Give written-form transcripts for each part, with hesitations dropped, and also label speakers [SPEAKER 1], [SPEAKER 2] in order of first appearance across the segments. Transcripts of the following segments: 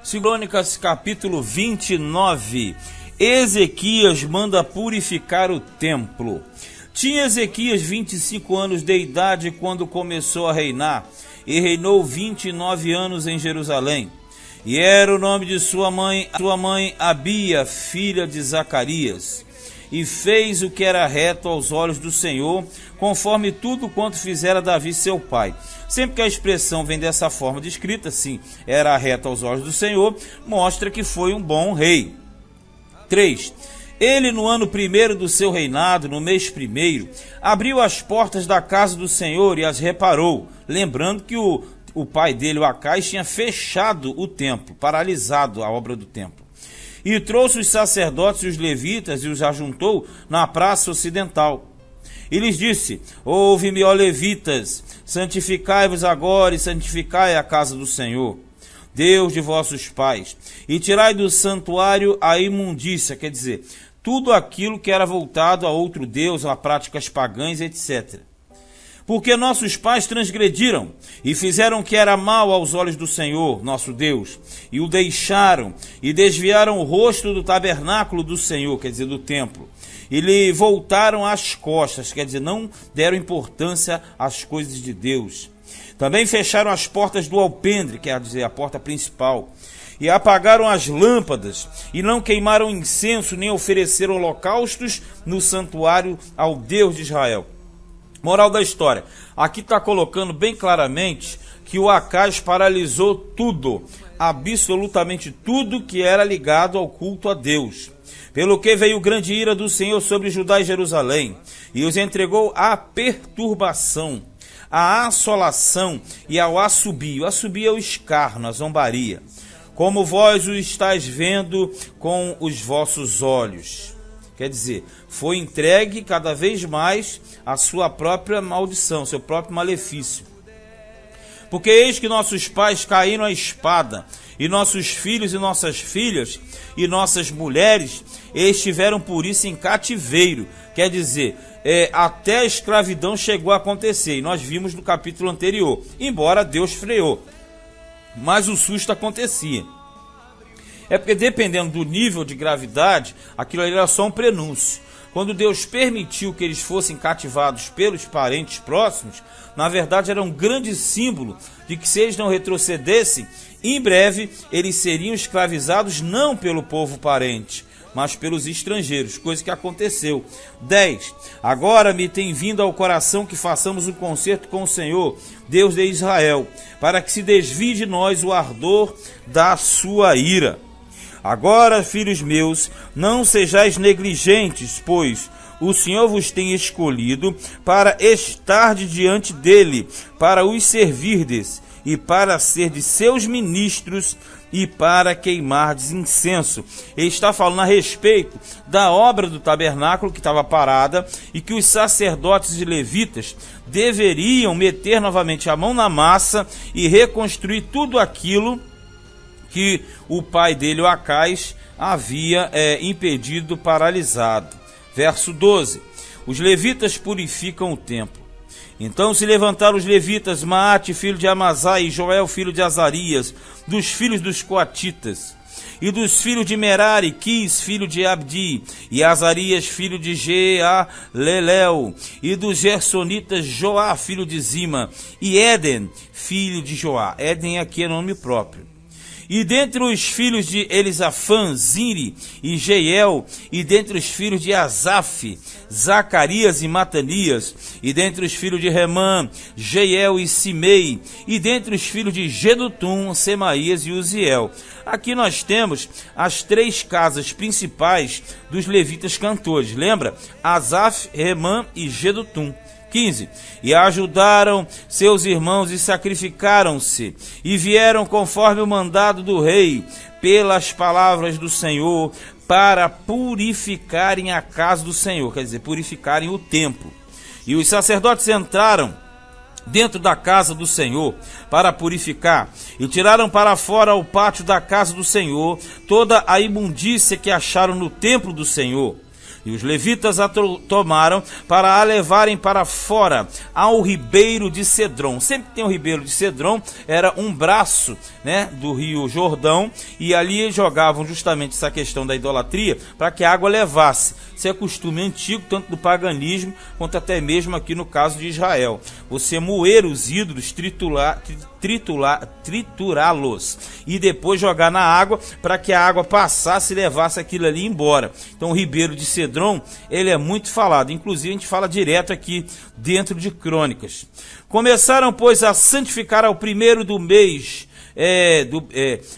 [SPEAKER 1] Crônicas, capítulo 29. Ezequias manda purificar o templo. Tinha Ezequias 25 anos de idade quando começou a reinar, e reinou 29 anos em Jerusalém. E era o nome de sua mãe Abia, filha de Zacarias. E fez o que era reto aos olhos do Senhor, conforme tudo quanto fizera Davi seu pai. Sempre que a expressão vem dessa forma descrita, assim, era reto aos olhos do Senhor, mostra que foi um bom rei. 3. Ele, no ano primeiro do seu reinado, no mês primeiro, abriu as portas da casa do Senhor e as reparou, lembrando que o pai dele, o Acais, tinha fechado o templo, paralisado a obra do templo. E trouxe os sacerdotes e os levitas e os ajuntou na praça ocidental. E lhes disse: ouve-me, ó levitas, santificai-vos agora e santificai a casa do Senhor, Deus de vossos pais, e tirai do santuário a imundícia, quer dizer, tudo aquilo que era voltado a outro Deus, a práticas pagãs, etc. Porque nossos pais transgrediram e fizeram o que era mal aos olhos do Senhor, nosso Deus, e o deixaram e desviaram o rosto do tabernáculo do Senhor, quer dizer, do templo, e lhe voltaram as costas, quer dizer, não deram importância às coisas de Deus. Também fecharam as portas do alpendre, quer dizer, a porta principal, e apagaram as lâmpadas, e não queimaram incenso, nem ofereceram holocaustos no santuário ao Deus de Israel. Moral da história, aqui está colocando bem claramente que o Acais paralisou tudo, absolutamente tudo que era ligado ao culto a Deus. Pelo que veio grande ira do Senhor sobre Judá e Jerusalém, e os entregou à perturbação, à assolação e ao assobio. O assobio é o escárnio, a zombaria, como vós o estáis vendo com os vossos olhos. Quer dizer, foi entregue cada vez mais à sua própria maldição, seu próprio malefício. Porque eis que nossos pais caíram à espada, e nossos filhos e nossas filhas e nossas mulheres estiveram por isso em cativeiro. Quer dizer, até a escravidão chegou a acontecer, e nós vimos no capítulo anterior, embora Deus freou, mas o susto acontecia. É porque dependendo do nível de gravidade, aquilo ali era só um prenúncio. Quando Deus permitiu que eles fossem cativados pelos parentes próximos, na verdade era um grande símbolo de que se eles não retrocedessem, em breve eles seriam escravizados não pelo povo parente, mas pelos estrangeiros, coisa que aconteceu. 10. Agora me tem vindo ao coração que façamos um concerto com o Senhor, Deus de Israel, para que se desvie de nós o ardor da sua ira. Agora, filhos meus, não sejais negligentes, pois o Senhor vos tem escolhido para estar diante dele, para os servirdes, e para ser de seus ministros, e para queimardes incenso. Ele está falando a respeito da obra do tabernáculo que estava parada, e que os sacerdotes e levitas deveriam meter novamente a mão na massa e reconstruir tudo aquilo que o pai dele, o Acais, havia impedido, paralisado. Verso 12. Os levitas purificam o templo. Então se levantaram os levitas, Maate, filho de Amazai, e Joel, filho de Azarias, dos filhos dos coatitas, e dos filhos de Merari, Quis, filho de Abdi, e Azarias, filho de Jealelel, e dos gersonitas, Joá, filho de Zima, e Éden, filho de Joá. Éden aqui é nome próprio. E dentre os filhos de Elisafã, Ziri e Jeiel, e dentre os filhos de Asaf, Zacarias e Matanias, e dentre os filhos de Remã, Jeiel e Simei, e dentre os filhos de Gedutum, Semaías e Uziel. Aqui nós temos as três casas principais dos levitas cantores, lembra? Asaf, Remã e Gedutum. 15. E ajudaram seus irmãos e sacrificaram-se, e vieram conforme o mandado do rei, pelas palavras do Senhor, para purificarem a casa do Senhor, quer dizer, purificarem o templo. E os sacerdotes entraram dentro da casa do Senhor para purificar, e tiraram para fora ao pátio da casa do Senhor toda a imundícia que acharam no templo do Senhor. E os levitas a tomaram para a levarem para fora ao ribeiro de Cedron. Sempre que tem o ribeiro de Cedron, era um braço, né, do rio Jordão, e ali jogavam justamente essa questão da idolatria para que a água levasse. Isso é costume antigo, tanto do paganismo quanto até mesmo aqui no caso de Israel. Você moer os ídolos, triturá-los e depois jogar na água para que a água passasse e levasse aquilo ali embora. Então o ribeiro de Cedron, ele é muito falado, inclusive a gente fala direto aqui dentro de Crônicas. Começaram, pois, a santificar ao primeiro do mês,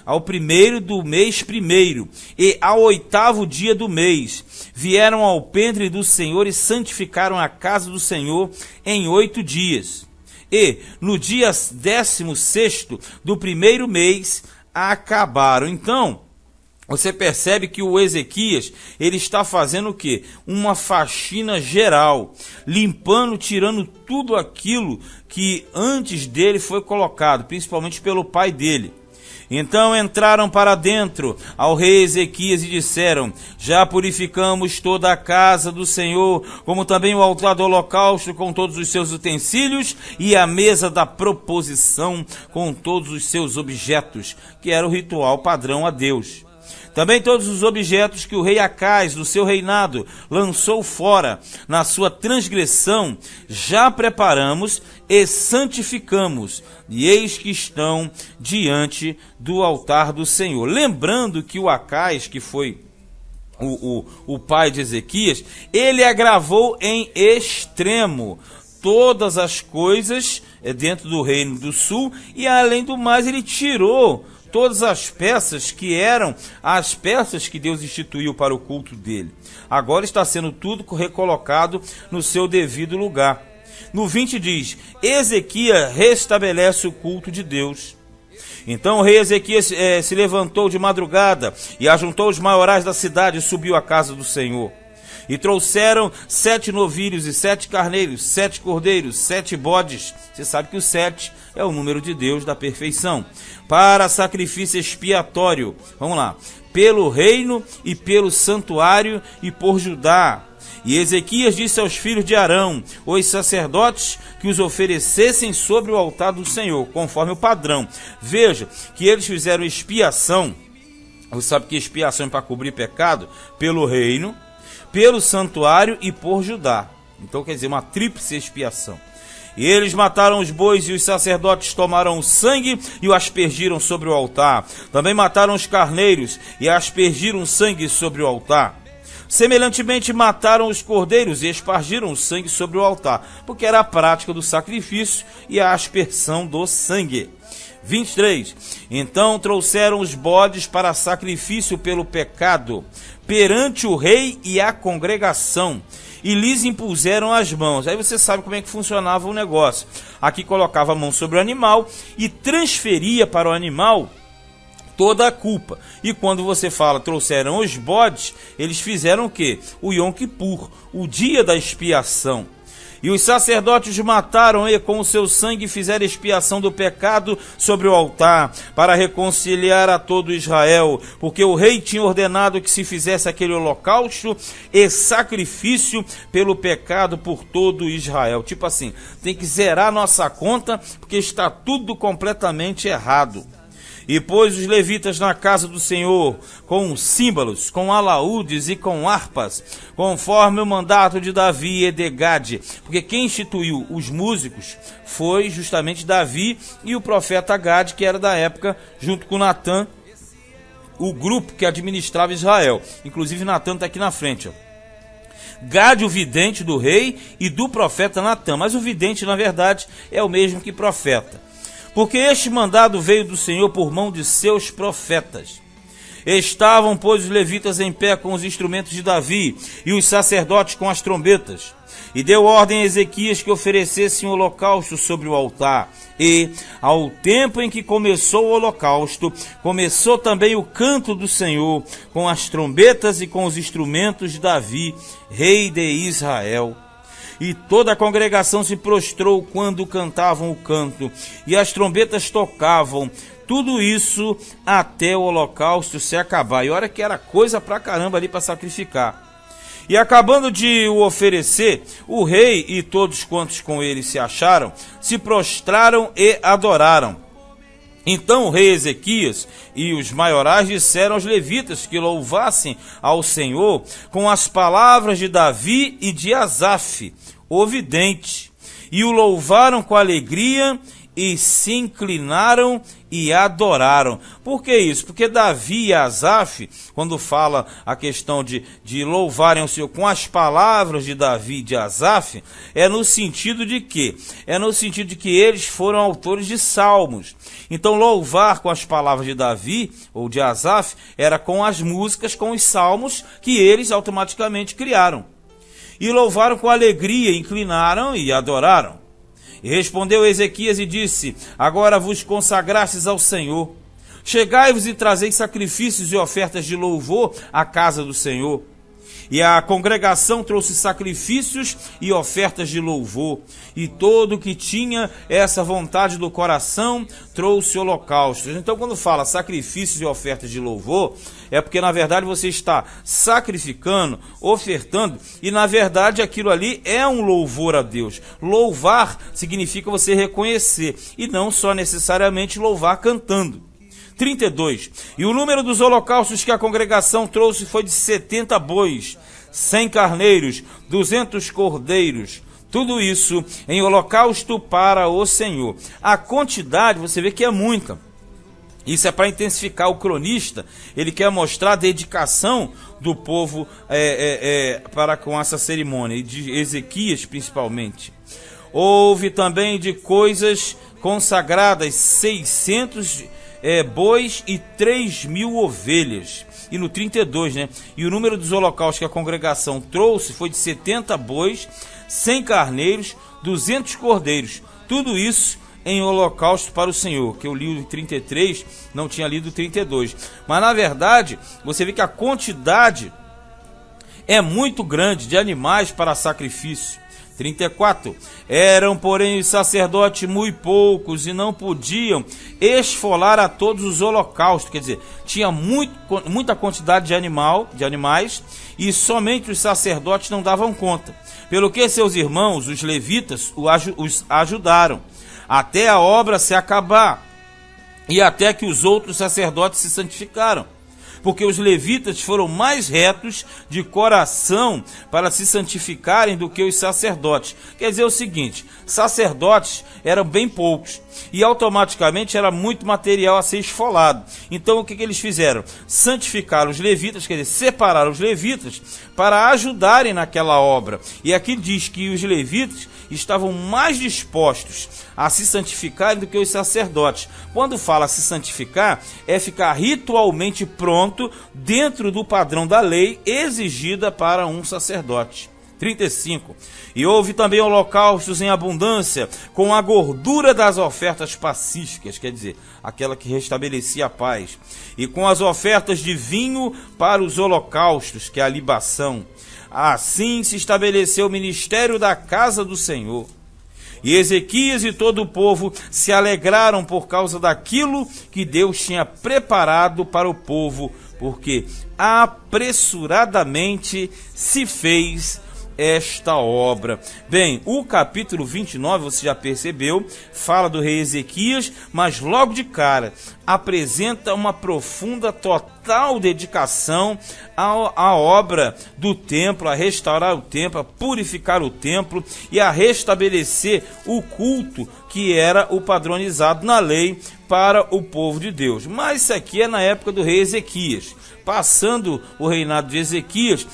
[SPEAKER 1] ao primeiro do mês primeiro, e ao 8º dia do mês, vieram ao alpendre do Senhor e santificaram a casa do Senhor em 8 dias. E no dia 16º do primeiro mês, acabaram. Então, você percebe que o Ezequias, ele está fazendo o quê? Uma faxina geral, limpando, tirando tudo aquilo que antes dele foi colocado, principalmente pelo pai dele. Então entraram para dentro ao rei Ezequias e disseram: já purificamos toda a casa do Senhor, como também o altar do holocausto com todos os seus utensílios e a mesa da proposição com todos os seus objetos, que era o ritual padrão a Deus. Também todos os objetos que o rei Acais, no seu reinado, lançou fora na sua transgressão, já preparamos e santificamos, e eis que estão diante do altar do Senhor. Lembrando que o Acais, que foi o pai de Ezequias, ele agravou em extremo todas as coisas dentro do reino do sul, e além do mais ele tirou todas as peças que eram as peças que Deus instituiu para o culto dele. Agora está sendo tudo recolocado no seu devido lugar. No 20 diz: Ezequias restabelece o culto de Deus. Então o rei Ezequias se levantou de madrugada e ajuntou os maiorais da cidade e subiu à casa do Senhor. E trouxeram 7 novilhos e 7 carneiros, 7 cordeiros, 7 bodes. Você sabe que o 7 é o número de Deus da perfeição. Para sacrifício expiatório. Vamos lá. Pelo reino e pelo santuário e por Judá. E Ezequias disse aos filhos de Arão, os sacerdotes, que os oferecessem sobre o altar do Senhor, conforme o padrão. Veja que eles fizeram expiação. Você sabe que expiação é para cobrir pecado? Pelo reino, pelo santuário e por Judá. Então quer dizer, uma tríplice expiação. E eles mataram os bois, e os sacerdotes tomaram o sangue e o aspergiram sobre o altar. Também mataram os carneiros e aspergiram sangue sobre o altar. Semelhantemente mataram os cordeiros e espargiram o sangue sobre o altar, porque era a prática do sacrifício e a aspersão do sangue. 23. Então trouxeram os bodes para sacrifício pelo pecado perante o rei e a congregação, e lhes impuseram as mãos. Aí você sabe como é que funcionava o negócio. Aqui colocava a mão sobre o animal e transferia para o animal toda a culpa. E quando você fala trouxeram os bodes, eles fizeram o quê? O Yom Kippur, o dia da expiação. E os sacerdotes mataram e com o seu sangue fizeram expiação do pecado sobre o altar, para reconciliar a todo Israel, porque o rei tinha ordenado que se fizesse aquele holocausto e sacrifício pelo pecado por todo Israel. Tipo assim, tem que zerar nossa conta, porque está tudo completamente errado. E pôs os levitas na casa do Senhor, com símbolos, com alaúdes e com harpas, conforme o mandato de Davi e de Gade. Porque quem instituiu os músicos foi justamente Davi e o profeta Gade, que era da época, junto com Natã, o grupo que administrava Israel. Inclusive Natã está aqui na frente, ó. Gade, o vidente do rei, e do profeta Natã. Mas o vidente, na verdade, é o mesmo que profeta. Porque este mandado veio do Senhor por mão de seus profetas. Estavam, pois, os levitas em pé com os instrumentos de Davi, e os sacerdotes com as trombetas. E deu ordem a Ezequias que oferecessem um holocausto sobre o altar. E, ao tempo em que começou o holocausto, começou também o canto do Senhor, com as trombetas e com os instrumentos de Davi, rei de Israel. E toda a congregação se prostrou quando cantavam o canto, e as trombetas tocavam, tudo isso até o holocausto se acabar. E olha que era coisa pra caramba ali para sacrificar. E acabando de o oferecer, o rei e todos quantos com ele se acharam, se prostraram e adoraram. Então o rei Ezequias e os maiorais disseram aos levitas que louvassem ao Senhor com as palavras de Davi e de Asaf, o vidente, e o louvaram com alegria e se inclinaram e adoraram. Por que isso? Porque Davi e Asaf, quando fala a questão de louvarem o Senhor com as palavras de Davi e de Asaf, é no sentido de quê? É no sentido de que eles foram autores de salmos. Então louvar com as palavras de Davi ou de Asaf era com as músicas, com os salmos que eles automaticamente criaram. E louvaram com alegria, inclinaram e adoraram. E respondeu Ezequias e disse: agora vos consagrastes ao Senhor. Chegai-vos e trazei sacrifícios e ofertas de louvor à casa do Senhor. E a congregação trouxe sacrifícios e ofertas de louvor. E todo o que tinha essa vontade do coração trouxe holocaustos. Então, quando fala sacrifícios e ofertas de louvor, é porque na verdade você está sacrificando, ofertando, e na verdade aquilo ali é um louvor a Deus. Louvar significa você reconhecer, e não só necessariamente louvar cantando. 32. E o número dos holocaustos que a congregação trouxe foi de 70 bois, 100 carneiros, 200 cordeiros. Tudo isso em holocausto para o Senhor. A quantidade, você vê que é muita. Isso é para intensificar o cronista. Ele quer mostrar a dedicação do povo para com essa cerimônia, e de Ezequias principalmente. Houve também de coisas consagradas 600 bois e 3.000 ovelhas. E no 32, né? E o número dos holocaustos que a congregação trouxe foi de 70 bois, 100 carneiros, 200 cordeiros. Tudo isso em holocausto para o Senhor, que eu li o 33, não tinha lido o 32. Mas na verdade, você vê que a quantidade é muito grande de animais para sacrifício. 34. Eram, porém, os sacerdotes muito poucos e não podiam esfolar a todos os holocaustos. Quer dizer, tinha muita quantidade de animais, e somente os sacerdotes não davam conta. Pelo que seus irmãos, os levitas, os ajudaram, até a obra se acabar, e até que os outros sacerdotes se santificaram. Porque os levitas foram mais retos de coração para se santificarem do que os sacerdotes. Quer dizer o seguinte, sacerdotes eram bem poucos e automaticamente era muito material a ser esfolado. Então o que eles fizeram? Santificaram os levitas, quer dizer, separaram os levitas para ajudarem naquela obra. E aqui diz que os levitas estavam mais dispostos a se santificarem do que os sacerdotes. Quando fala se santificar, é ficar ritualmente pronto dentro do padrão da lei exigida para um sacerdote. 35. E houve também holocaustos em abundância, com a gordura das ofertas pacíficas, quer dizer, aquela que restabelecia a paz, e com as ofertas de vinho para os holocaustos, que é a libação. Assim se estabeleceu o ministério da casa do Senhor. E Ezequias e todo o povo se alegraram por causa daquilo que Deus tinha preparado para o povo, porque apressuradamente se fez esta obra. Bem, o capítulo 29, você já percebeu, fala do rei Ezequias, mas logo de cara apresenta uma profunda, total dedicação à obra do templo, a restaurar o templo, a purificar o templo e a restabelecer o culto que era o padronizado na lei para o povo de Deus. Mas isso aqui é na época do rei Ezequias. Passando o reinado de Ezequias,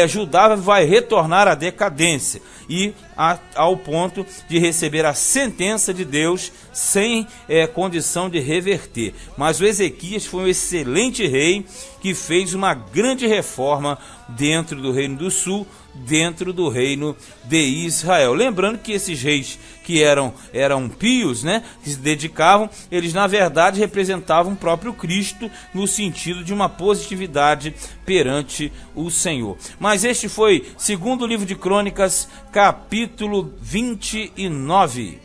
[SPEAKER 1] Judá vai retornar à decadência e ao ponto de receber a sentença de Deus sem condição de reverter. Mas o Ezequias foi um excelente rei que fez uma grande reforma dentro do Reino do Sul, dentro do reino de Israel. Lembrando que esses reis que eram pios, né, que se dedicavam, eles na verdade representavam o próprio Cristo no sentido de uma positividade perante o Senhor. Mas este foi segundo livro de Crônicas, capítulo 29.